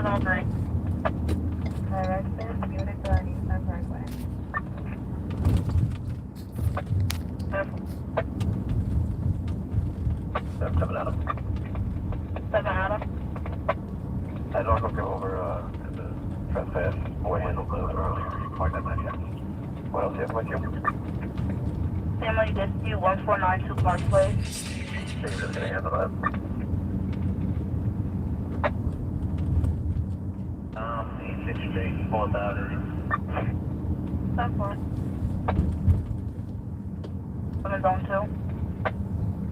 all three. Directed, unit 30, Sun Parkway. 7 Adam. 7 Adam. I don't go over the trespass boy handle earlier. Mark that yet. What else you have with you? Family dispute 1492 Park Place. They're just gonna handle that. 86 Street, 4000. That's fine. What is on 2?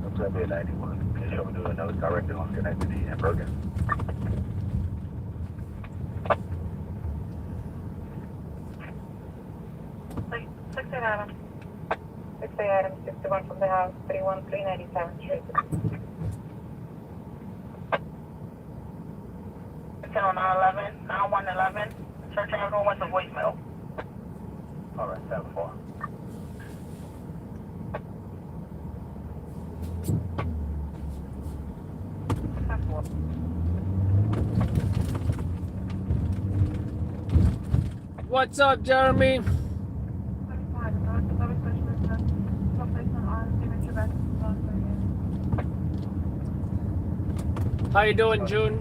That's gonna be a 91. Can you show me the nose directed on Schenectady and Bergen? 6 Adam. 6 Adam, 61 from the house, 31397 Street. 10 on 911, 9111. Church Avenue went to voicemail. Alright, 7-4. What's up, Jeremy? How you doing, June?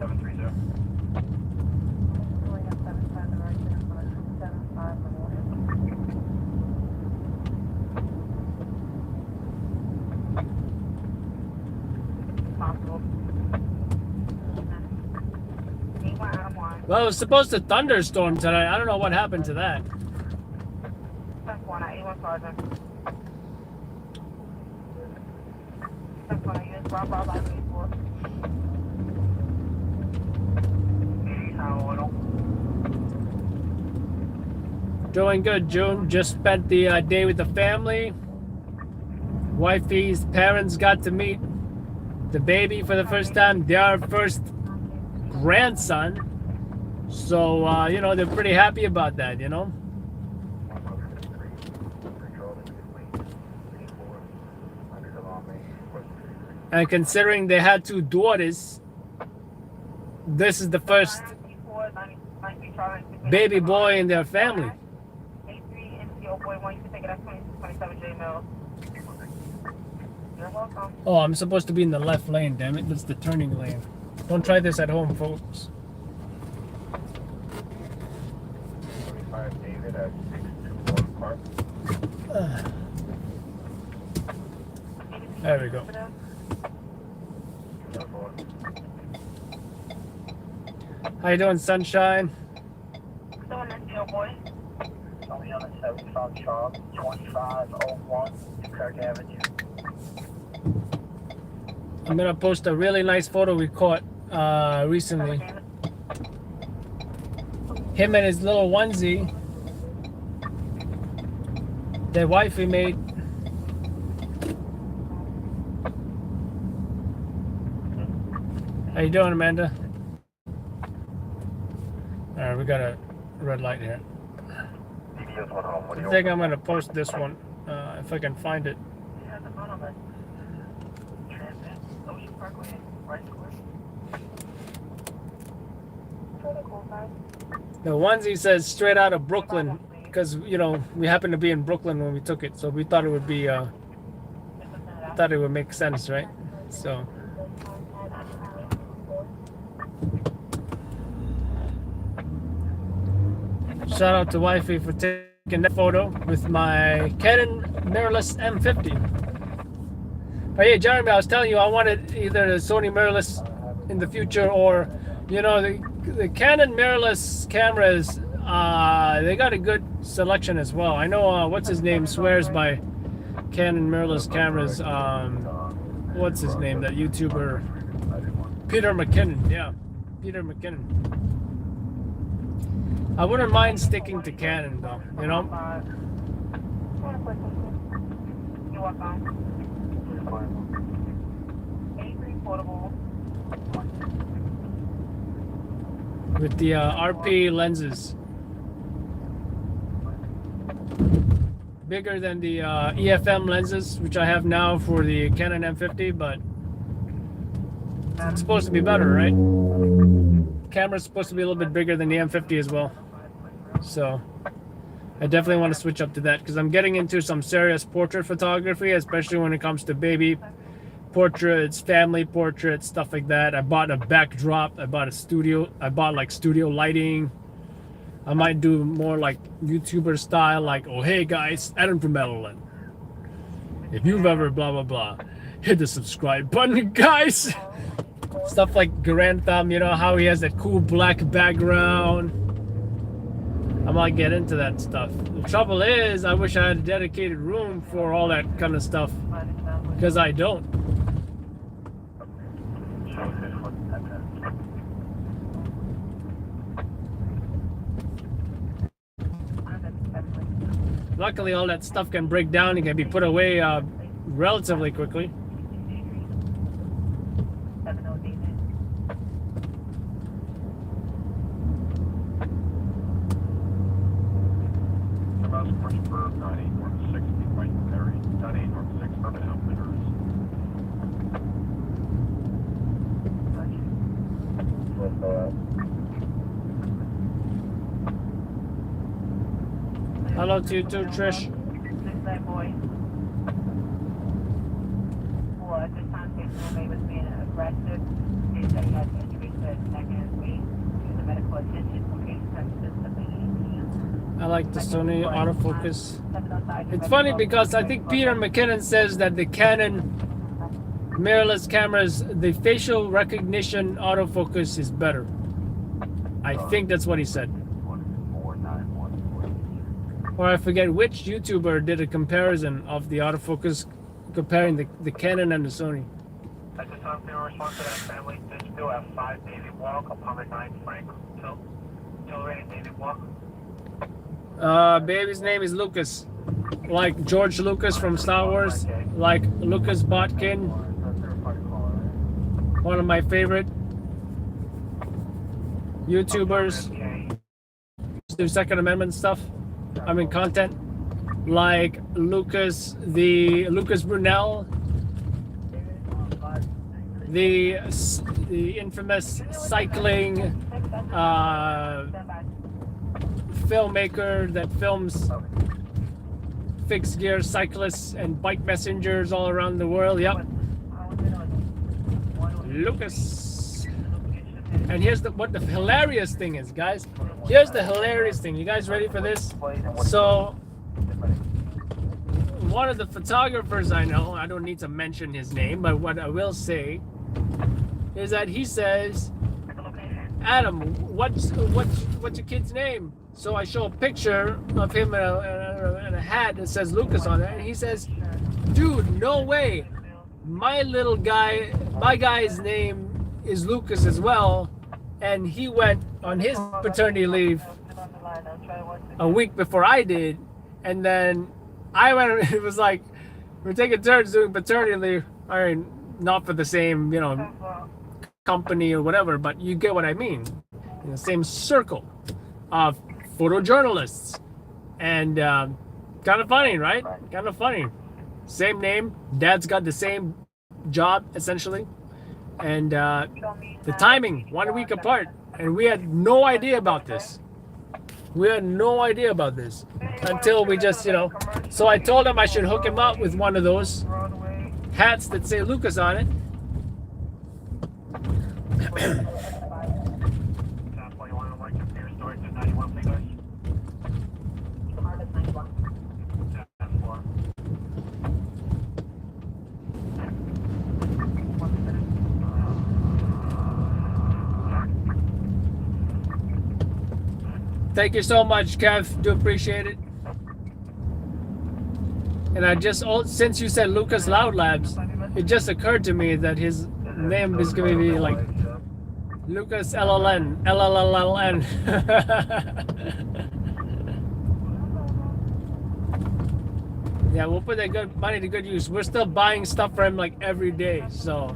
Well, it was supposed to thunderstorm tonight. I don't know what happened to that. That's one at 81 Sergeant. That's one I use. Blah, blah, blah, blah. Doing good, June. Just spent the day with the family. Wifey's parents got to meet the baby for the first time. Their first grandson. So, you know, they're pretty happy about that, you know. And considering they had 2 daughters, this is the first baby boy in their family. Oh, I'm supposed to be in the left lane, damn it. That's the turning lane. Don't try this at home, folks. David at 621 Park. There we go. How you doing, sunshine? Doing this deal, boy. Only on the 75 Charles, 2501 Kirk Avenue. I'm gonna post a really nice photo we caught recently. Him and his little onesie that wifey made. How you doing, Amanda? Alright, we got a red light here. I think I'm gonna post this one if I can find it. The onesie says straight out of Brooklyn because, you know, we happened to be in Brooklyn when we took it, so we thought it would be thought it would make sense, right? So shout out to wifey for taking that photo with my Canon mirrorless M50. But yeah, Jeremy, I was telling you I wanted either the Sony mirrorless in the future or, you know, the Canon mirrorless cameras, they got a good selection as well. I know what's his name swears by Canon mirrorless cameras. What's his name? That YouTuber, Peter McKinnon. Yeah, Peter McKinnon. I wouldn't mind sticking to Canon though, you know. With the RP lenses, bigger than the EFM lenses, which I have now for the Canon M50, but it's supposed to be better, right? Camera's supposed to be a little bit bigger than the M50 as well. So I definitely want to switch up to that because I'm getting into some serious portrait photography, especially when it comes to baby portraits, family portraits, stuff like that. I bought a backdrop. I bought a studio. I bought like studio lighting. I might do more like YouTuber style, like, oh, hey guys, Adam from Maryland. If you've ever blah, blah, blah, hit the subscribe button, guys. Stuff like Grand Thumb, you know, how he has that cool black background. I might get into that stuff. The trouble is, I wish I had a dedicated room for all that kind of stuff, because I don't. Luckily, all that stuff can break down and can be put away relatively quickly. Hello to you too, Trish. I like the Sony autofocus. It's funny because I think Peter McKinnon says that the Canon mirrorless cameras, the facial recognition autofocus is better. I think that's what he said. Or I forget which YouTuber did a comparison of the autofocus, comparing the Canon and the Sony. At the time, they were responsible to that family. They still have 5 David Walk upon the 9 Frank Tilray David Walk. Baby's name is Lucas, like George Lucas from Star Wars, like Lucas Botkin, one of my favorite YouTubers. Do Second Amendment stuff. I mean content, like Lucas Brunel, the infamous cycling filmmaker that films fixed gear cyclists and bike messengers all around the world. Yep, Lucas. And here's what the hilarious thing is, guys. Here's the hilarious thing. You guys ready for this? So, one of the photographers I know, I don't need to mention his name, but what I will say is that he says, Adam, what's your kid's name? So I show a picture of him in a hat that says Lucas on it, and he says, dude, no way. My guy's name is Lucas as well, and he went on his paternity leave a week before I did, and then I went. It was like we're taking turns doing paternity leave. I mean, not for the same, you know, company or whatever, but you get what I mean. In the same circle of photojournalists, and kind of funny, right? Kind of funny. Same name. Dad's got the same job essentially. And the timing, 1 week apart, and we had no idea about this. We had no idea about this until we just, you know. So I told him I should hook him up with one of those hats that say Lucas on it. Thank you so much, Kev. Do appreciate it. And I just, since you said Lucas Loud Labs, it just occurred to me that his name is going to be like Lucas LLN. LLLN. Yeah, we'll put that good money to good use. We're still buying stuff for him like every day, so.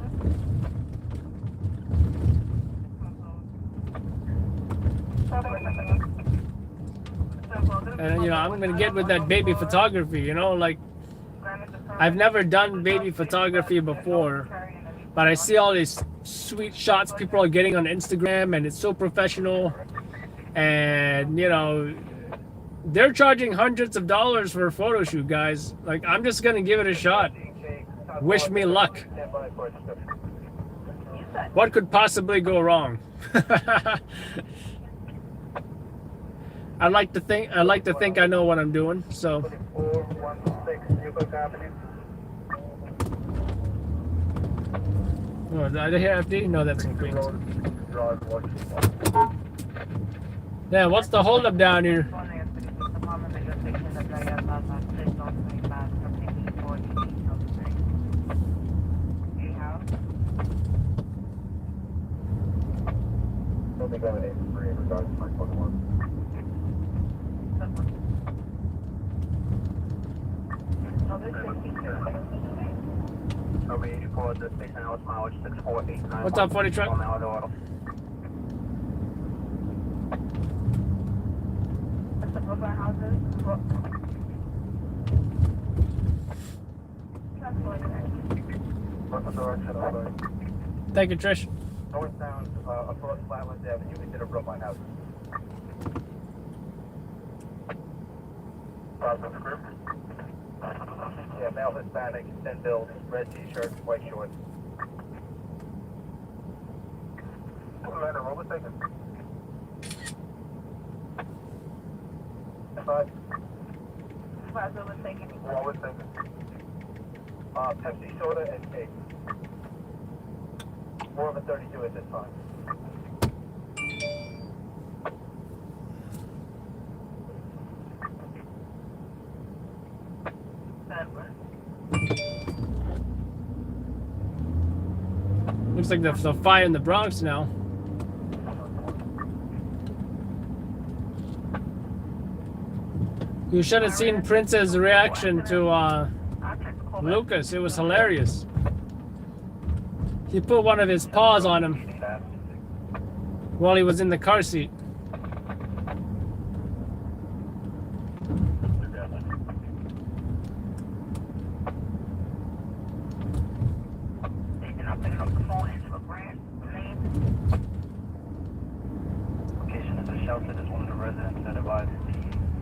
And you know, I'm gonna get with that baby photography, you know, like I've never done baby photography before, But I see all these sweet shots people are getting on Instagram, and it's so professional. And you know, they're charging hundreds of dollars for a photo shoot, guys. Like, I'm just gonna give it a shot. Wish me luck. What could possibly go wrong? I like to think I know what I'm doing. So. Oh, did I hear FD? No, that's in Queens. Yeah, what's the holdup down here? What's up, 40 truck? Thank you, Trish. Northbound across Flatlands Avenue into the Brookline house. Process group. Yeah, male Hispanic, 10 build, red t-shirt, white shorts. Commander, what was taken? 5. Plaza was taken. What was taken? Pepsi soda and cake. More of a 32 at this time. Looks like there's a fire in the Bronx now. You should have seen Prince's reaction to Lucas. It was hilarious. He put one of his paws on him while he was in the car seat. Location is a shelter. There's one of the residents that advised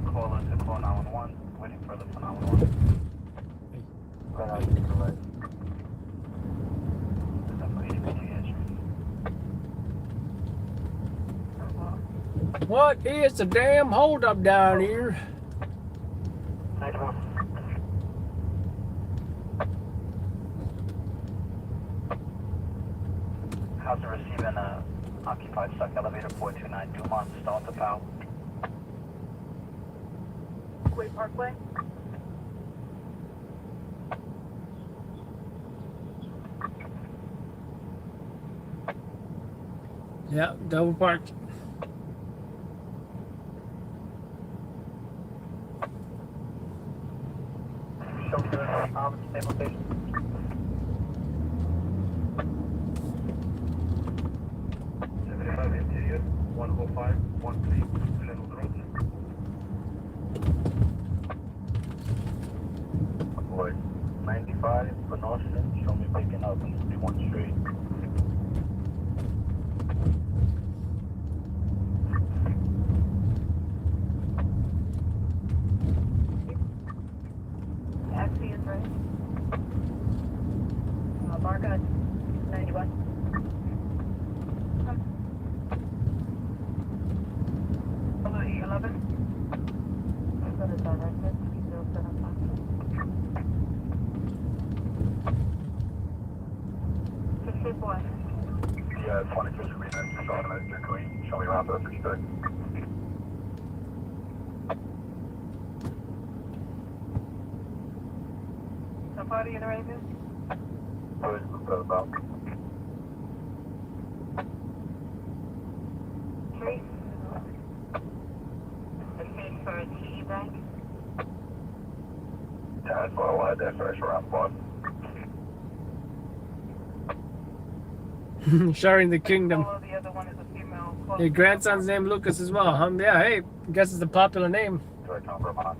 the caller to call 911, waiting for the 911. What is the damn holdup down here? House are receiving a occupied stuck elevator 429 Dumont, stall to power. Kuwait Parkway. Yeah, double parked. Same location. Interior, 105, 13, Sheffield Road. Avoid 95, Benotion, show me picking up 51 Street. Taxi is right. Marca 91. Hello, E11. I've got a directed 3075. Yeah, 22 Street, and show me around the street. So far, the arrangements? About. Street. The case for a TD bank. Yeah, that's what I wanted there first around 1. Sharing the kingdom. Oh, the other one is a female. Your grandson's named Lucas as well, huh? Yeah, hey, I guess it's a popular name. Direct on Vermont.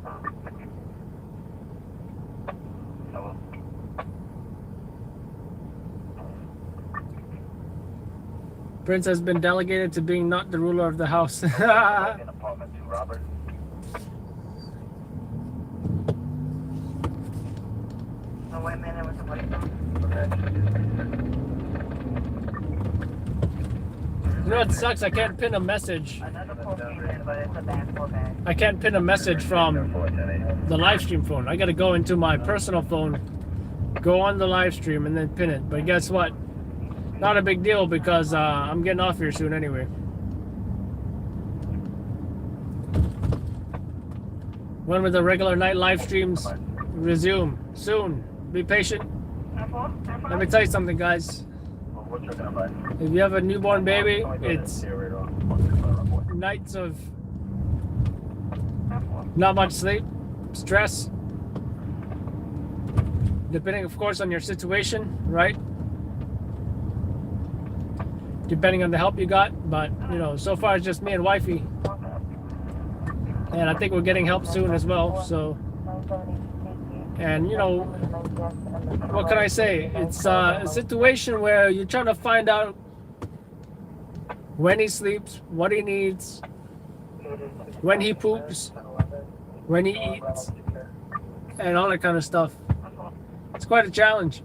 Hello. Prince has been delegated to being not the ruler of the house. In apartment 2, Robert. Oh, wait a minute, with the police. You know what sucks? I can't pin a message. Another phone came in, but it's a backdoor bag. I can't pin a message from the live stream phone. I gotta go into my personal phone, go on the live stream, and then pin it. But guess what? Not a big deal because I'm getting off here soon anyway. When will the regular night live streams resume? Soon. Be patient. Let me tell you something, guys. If you have a newborn baby, it's nights of not much sleep, stress, depending, of course, on your situation, right? Depending on the help you got, but you know, so far it's just me and wifey, and I think we're getting help soon as well. So, and you know, what can I say? It's a situation where you're trying to find out when he sleeps, what he needs, when he poops, when he eats, and all that kind of stuff. It's quite a challenge.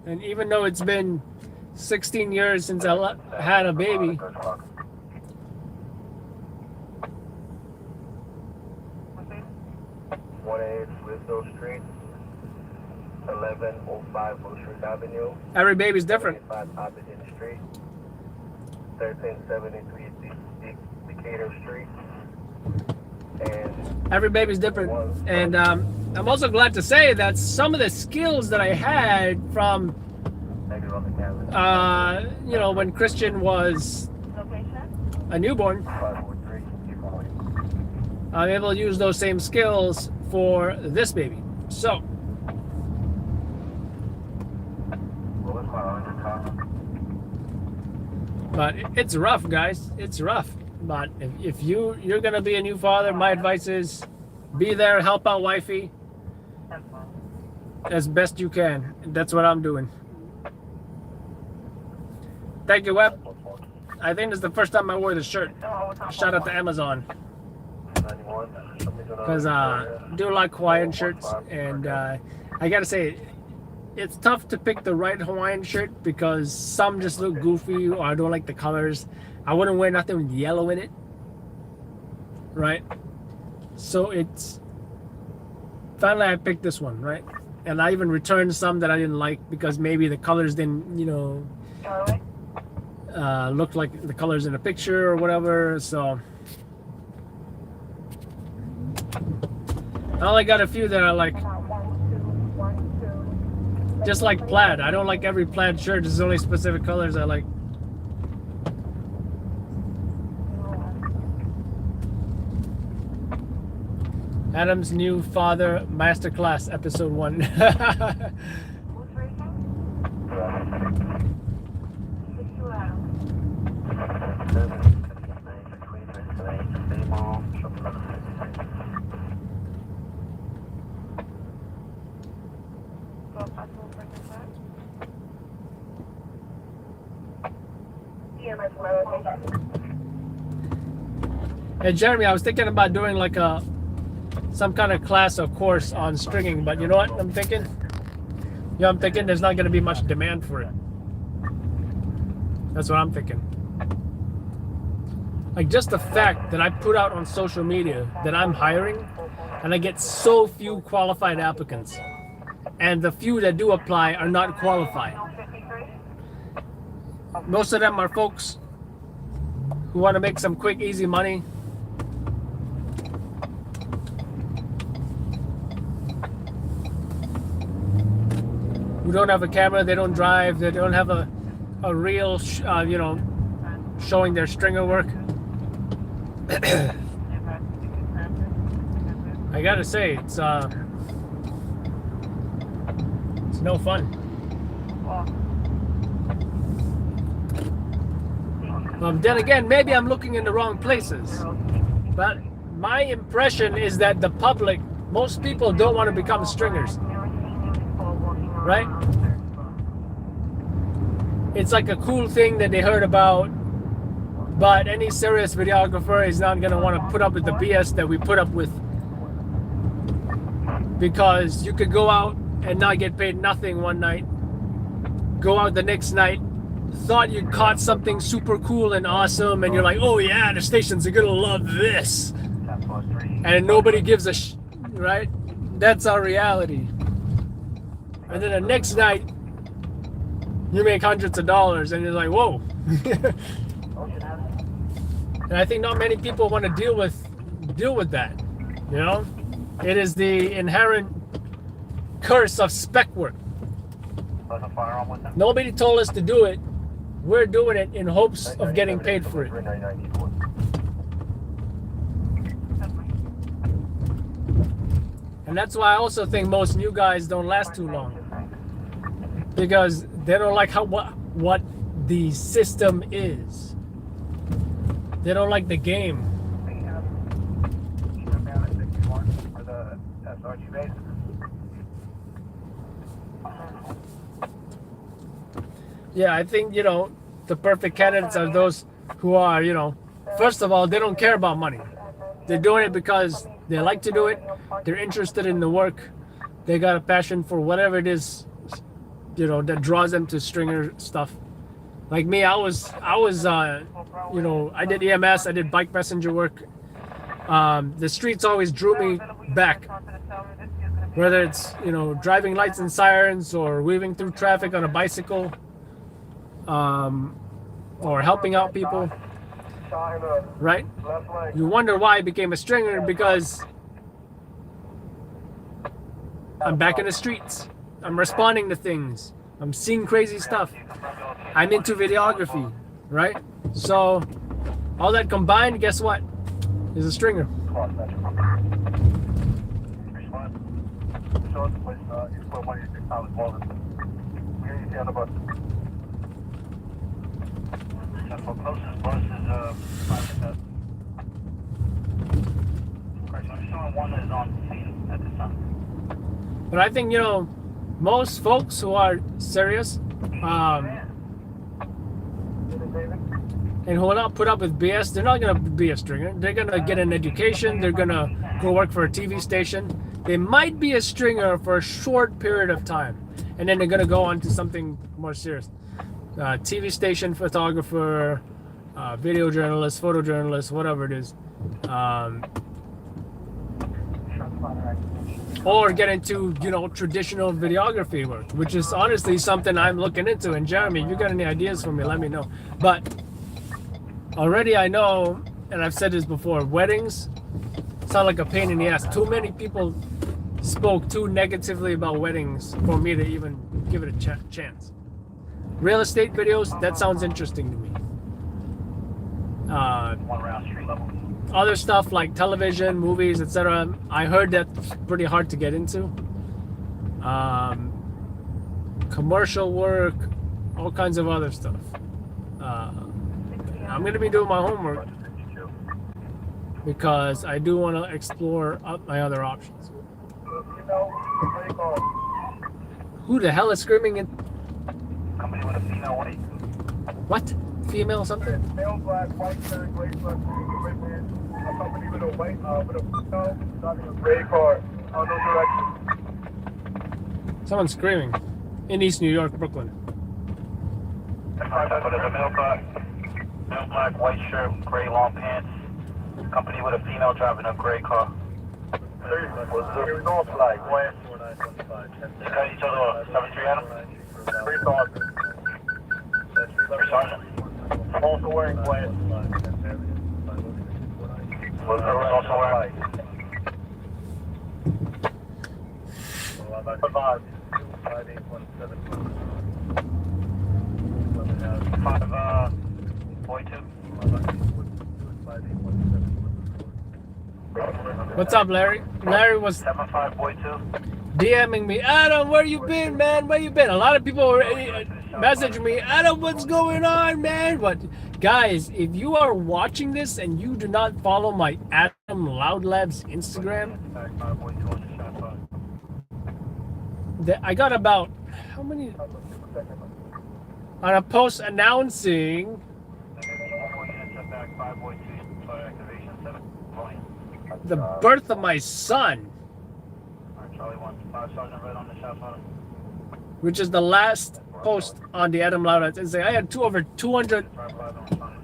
And even though it's been 16 years since I had a baby, 1A Wisdom Street, 1105 Bushwick Avenue, every baby's different. 5 Aberdeen Street, 1373 Decatur Street, and Every baby's different. And I'm also glad to say that some of the skills that I had from, negative on the camera. you know, when Christian was Location? a newborn, 543, keep going. I'm able to use those same skills for this baby. So, What was my 100 car? but it's rough, guys. It's rough. But if you're gonna be a new father, my advice is be there, help out wifey as best you can. That's what I'm doing. Thank you, Web. I think this is the first time I wore this shirt. Shout out to Amazon. 91. Because I do like Hawaiian shirts, and I gotta say, it's tough to pick the right Hawaiian shirt because some just look goofy or I don't like the colors. I wouldn't wear nothing with yellow in it, right? So it's finally I picked this one, right? And I even returned some that I didn't like because maybe the colors didn't, you know, look like the colors in the picture or whatever. So I only got a few that I like. Just like plaid. I don't like every plaid shirt. There's only specific colors I like. Adam's New Father Masterclass, Episode 1. Hey Jeremy, I was thinking about doing like some kind of class or course on stringing, but you know what I'm thinking? Yeah, I'm thinking there's not going to be much demand for it. That's what I'm thinking. Like just the fact that I put out on social media that I'm hiring and I get so few qualified applicants, and the few that do apply are not qualified. Most of them are folks who want to make some quick, easy money. Who don't have a camera, they don't drive, they don't have a reel, you know, showing their stringer work. I gotta say, it's no fun. Then again, maybe I'm looking in the wrong places. But my impression is that the public, most people don't want to become stringers. Right? It's like a cool thing that they heard about But any serious videographer is not going to want to put up with the BS that we put up with. Because you could go out and not get paid nothing one night. Go out the next night, thought you caught something super cool and awesome, and you're like, oh yeah, the stations are going to love this. And nobody gives a right? That's our reality. And then the next night, you make hundreds of dollars, and you're like, whoa. And I think not many people want to deal with that. You know, it is the inherent curse of spec work. Nobody told us to do it. We're doing it in hopes of getting paid for it. And that's why I also think most new guys don't last too long, because they don't like what the system is. They don't like the game. Yeah, I think, you know, the perfect candidates are those who are, you know, first of all, they don't care about money. They're doing it because they like to do it. They're interested in the work. They got a passion for whatever it is, you know, that draws them to stringer stuff. Like me, I was, you know, I did EMS, I did bike passenger work. The streets always drew me back. Whether it's, you know, driving lights and sirens or weaving through traffic on a bicycle, or helping out people, right? You wonder why I became a stringer, because I'm back in the streets. I'm responding to things. I'm seeing crazy stuff. I'm into videography, right? So all that combined, guess what? Is a stringer. Closest bus is one is on scene at this time. But I think, you know, most folks who are serious, and who will not put up with BS, they're not going to be a stringer. They're going to get an education. They're going to go work for a TV station. They might be a stringer for a short period of time, and then they're going to go on to something more serious. TV station photographer, video journalist, photojournalist, whatever it is. Or get into, you know, traditional videography work, which is honestly something I'm looking into. And Jeremy, if you got any ideas for me, let me know. But already I know, and I've said this before, weddings sound like a pain in the ass. Too many people spoke too negatively about weddings for me to even give it a chance. Real estate videos, that sounds interesting to me. Other stuff like television, movies, etc. I heard that's pretty hard to get into. Commercial work, all kinds of other stuff. I'm going to be doing my homework because I do want to explore my other options. Who the hell is screaming in? Company with a female white. What? Female something? Male black, white shirt, gray shirt, gray pants. A company with a white, with a female driving a gray car. No direction. Someone's screaming in East New York, Brooklyn. But it's a male black, white shirt, gray long pants. Company with a female driving a gray car. What's the North flag? West 4925. They cut each other off. 73 Adam? 3 sergeant. Also wearing white. Was also wearing. 542. What's up, Larry? Larry was 7542. DMing me, Adam, where you been, man? Where you been? A lot of people were messaging me, Adam, what's going on, man? But guys, if you are watching this and you do not follow my Adam Loud Labs Instagram, I got about how many on a post announcing The birth of my son, Charlie 1, Sergeant Red on the shot bottom. which is the last post on the Adam Loud. It's like I had over 200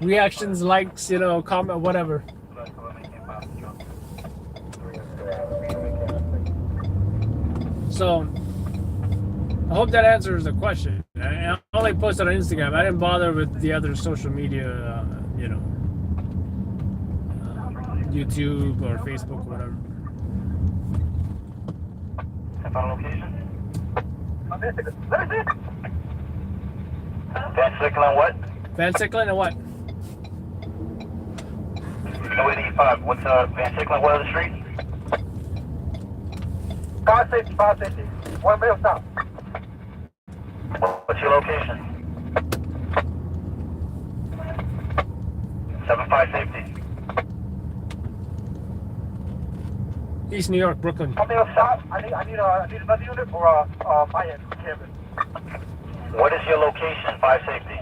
reactions, likes, you know, comment, whatever. So I hope that answers the question. I only posted on Instagram. I didn't bother with the other social media, you know, YouTube or Facebook or whatever. Final location? Let me see. Van Sickle and what? Van Sicklen and what? No 85. What's Van Sickle and what other street? 550, 550. 1 mile south. What's your location? 7550. East New York, Brooklyn. 1 mile south. I need another unit for my end campus. What is your location? 560.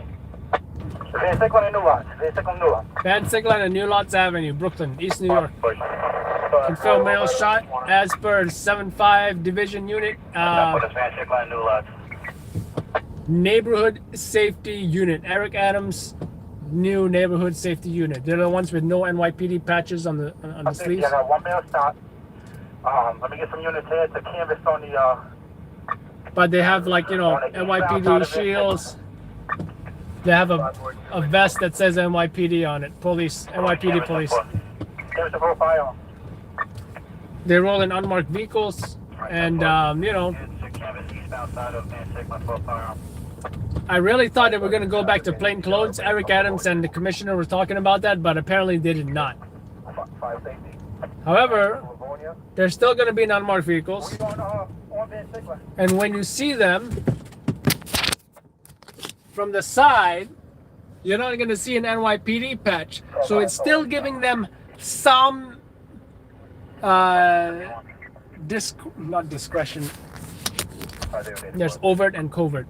Van Sickle and New Lots. Van Sickle and New Lots. Van Sicklen and New Lots Avenue, Brooklyn, East New York. Confirmed male shot as per 7-5 division unit. What is Van Sickle and New Lots? Neighborhood safety unit. Eric Adams, new neighborhood safety unit. They're the ones with no NYPD patches on the sleeves. Yeah, 1 mile south. Let me get some units here to canvas on the. But they have, like, you know, NYPD shields. They have a vest that says NYPD on it. Police, NYPD police. Canvas the profile. They roll in unmarked vehicles, and you know, I really thought they were going to go back to plain clothes. Eric Adams and the commissioner were talking about that, but apparently they did not. However, they're still going to be in unmarked vehicles. And when you see them from the side, you're not going to see an NYPD patch. So it's still giving them some not discretion. There's overt and covert.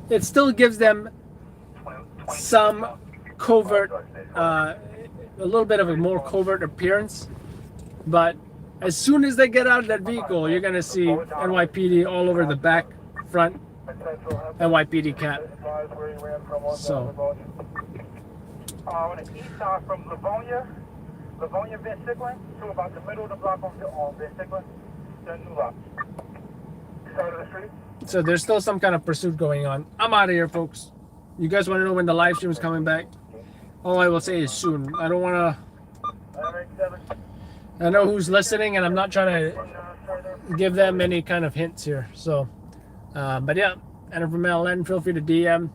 It still gives them some covert, a little bit of a more covert appearance. But as soon as they get out of that vehicle, you're gonna see NYPD all over the back, front, NYPD cap. So. On the east side from Livonia, Van Sicklen, to about the middle of the block on Van Sicklen, then New Lots. Side of the street. So there's still some kind of pursuit going on. I'm out of here, folks. You guys want to know when the live stream is coming back? All I will say is soon. I don't want to. I know who's listening, and I'm not trying to give them any kind of hints here. So, but yeah, and from LN, feel free to DM.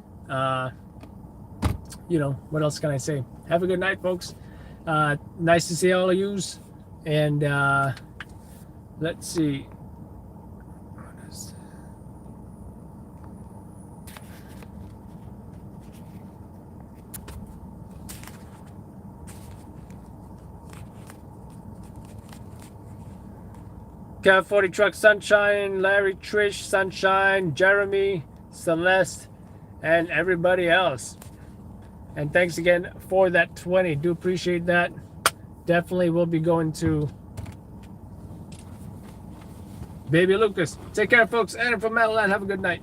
You know, what else can I say? Have a good night, folks. Nice to see all of yous. And let's see. Cat 40 Truck, Sunshine, Larry, Trish, Sunshine, Jeremy, Celeste, and everybody else. And thanks again for that 20. Do appreciate that. Definitely will be going to Baby Lucas. Take care, folks. And from Madeline, have a good night.